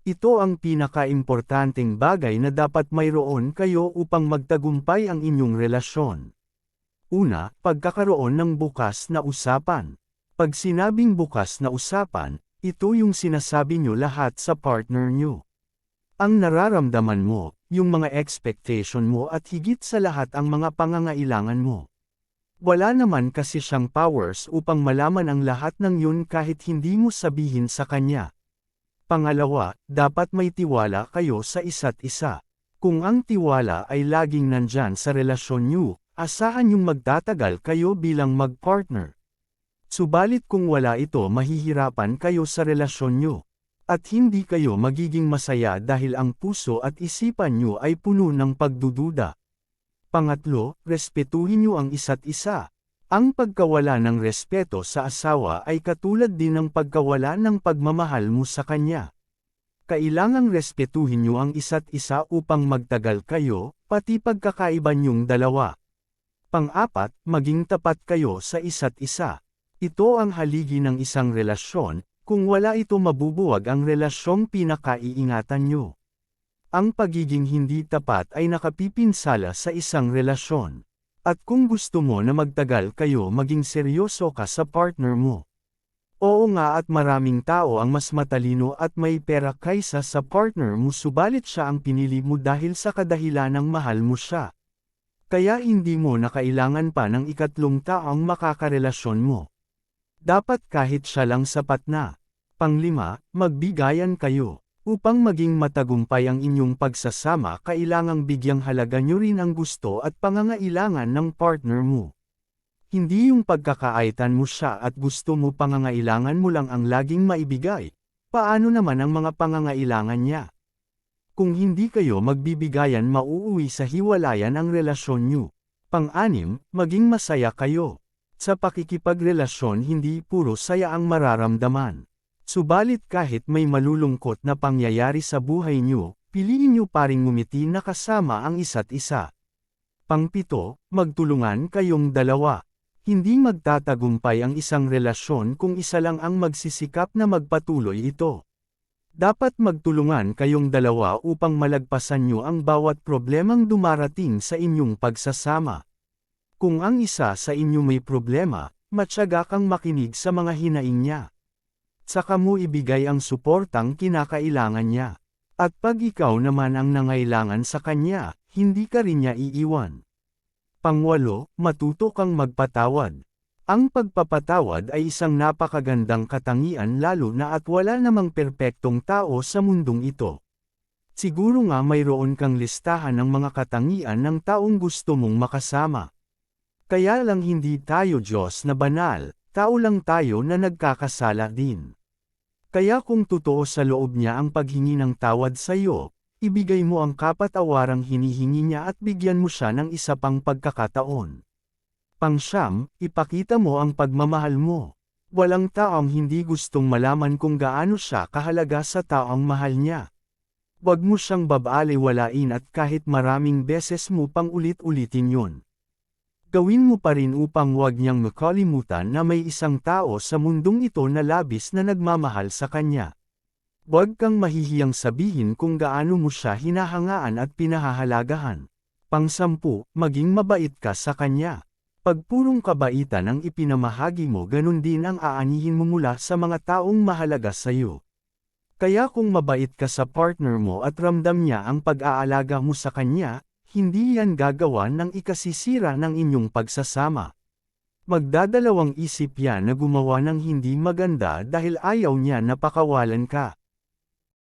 Ito ang pinakaimportanteng bagay na dapat mayroon kayo upang magtagumpay ang inyong relasyon. Una, pagkakaroon ng bukas na usapan. Pag sinabing bukas na usapan, ito yung sinasabi nyo lahat sa partner nyo. Ang nararamdaman mo, yung mga expectation mo at higit sa lahat ang mga pangangailangan mo. Wala naman kasi siyang powers upang malaman ang lahat ng yun kahit hindi mo sabihin sa kanya. Pangalawa, dapat may tiwala kayo sa isa't isa. Kung ang tiwala ay laging nandyan sa relasyon nyo, asahan yung magtatagal kayo bilang mag-partner. Subalit kung wala ito, mahihirapan kayo sa relasyon nyo. At hindi kayo magiging masaya dahil ang puso at isipan nyo ay puno ng pagdududa. Pangatlo, respetuhin nyo ang isa't isa. Ang pagkawala ng respeto sa asawa ay katulad din ng pagkawala ng pagmamahal mo sa kanya. Kailangang respetuhin nyo ang isa't isa upang magtagal kayo, pati pagkakaiba nyong dalawa. Pang-apat, maging tapat kayo sa isa't isa. Ito ang haligi ng isang relasyon, kung wala ito mabubuwag ang relasyong pinakaiingatan nyo. Ang pagiging hindi tapat ay nakapipinsala sa isang relasyon. At kung gusto mo na magtagal kayo, maging seryoso ka sa partner mo. Oo nga, at maraming tao ang mas matalino at may pera kaysa sa partner mo, subalit siya ang pinili mo dahil sa kadahilanang mahal mo siya. Kaya hindi mo na kailangan pa ng ikatlong taong makakarelasyon mo. Dapat kahit siya lang sapat na. Panglima, magbigayan kayo. Upang maging matagumpay ang inyong pagsasama, kailangang bigyang halaga nyo rin ang gusto at pangangailangan ng partner mo. Hindi yung pagkakaaitan mo siya at gusto mo, pangangailangan mo lang ang laging maibigay. Paano naman ang mga pangangailangan niya? Kung hindi kayo magbibigayan, mauuwi sa hiwalayan ang relasyon nyo. Pang-anim, maging masaya kayo. Sa pakikipagrelasyon, hindi puro saya ang mararamdaman. Subalit kahit may malulungkot na pangyayari sa buhay nyo, piliin nyo pa ring ngumiti na kasama ang isa't isa. Pang-pito, magtulungan kayong dalawa. Hindi magtatagumpay ang isang relasyon kung isa lang ang magsisikap na magpatuloy ito. Dapat magtulungan kayong dalawa upang malagpasan nyo ang bawat problemang dumarating sa inyong pagsasama. Kung ang isa sa inyo may problema, matyaga kang makinig sa mga hinaing niya. Saka mo ibigay ang suportang kinakailangan niya. At pag ikaw naman ang nangailangan sa kanya, hindi ka rin niya iiwan. Pangwalo, matuto kang magpatawad. Ang pagpapatawad ay isang napakagandang katangian, lalo na at wala namang perpektong tao sa mundong ito. Siguro nga mayroon kang listahan ng mga katangian ng taong gusto mong makasama. Kaya lang hindi tayo Diyos na banal, tao lang tayo na nagkakasala din. Kaya kung totoo sa loob niya ang paghingi ng tawad sa iyo, ibigay mo ang kapatawarang hinihingi niya at bigyan mo siya ng isa pang pagkakataon. Pang-siyam, ipakita mo ang pagmamahal mo. Walang taong hindi gustong malaman kung gaano siya kahalaga sa taong mahal niya. Huwag mo siyang babalewalain at kahit maraming beses mo pang ulit-ulitin yun. Gawin mo pa rin upang huwag niyang makalimutan na may isang tao sa mundong ito na labis na nagmamahal sa kanya. Huwag kang mahihiyang sabihin kung gaano mo siya hinahangaan at pinahahalagahan. Pang-sampu, maging mabait ka sa kanya. Pag purong kabaitan ang ipinamahagi mo, ganun din ang aanihin mo mula sa mga taong mahalaga sa iyo. Kaya kung mabait ka sa partner mo at ramdam niya ang pag-aalaga mo sa kanya, hindi yan gagawa ng ikasisira ng inyong pagsasama. Magdadalawang isip yan na gumawa ng hindi maganda dahil ayaw niya na pakawalan ka.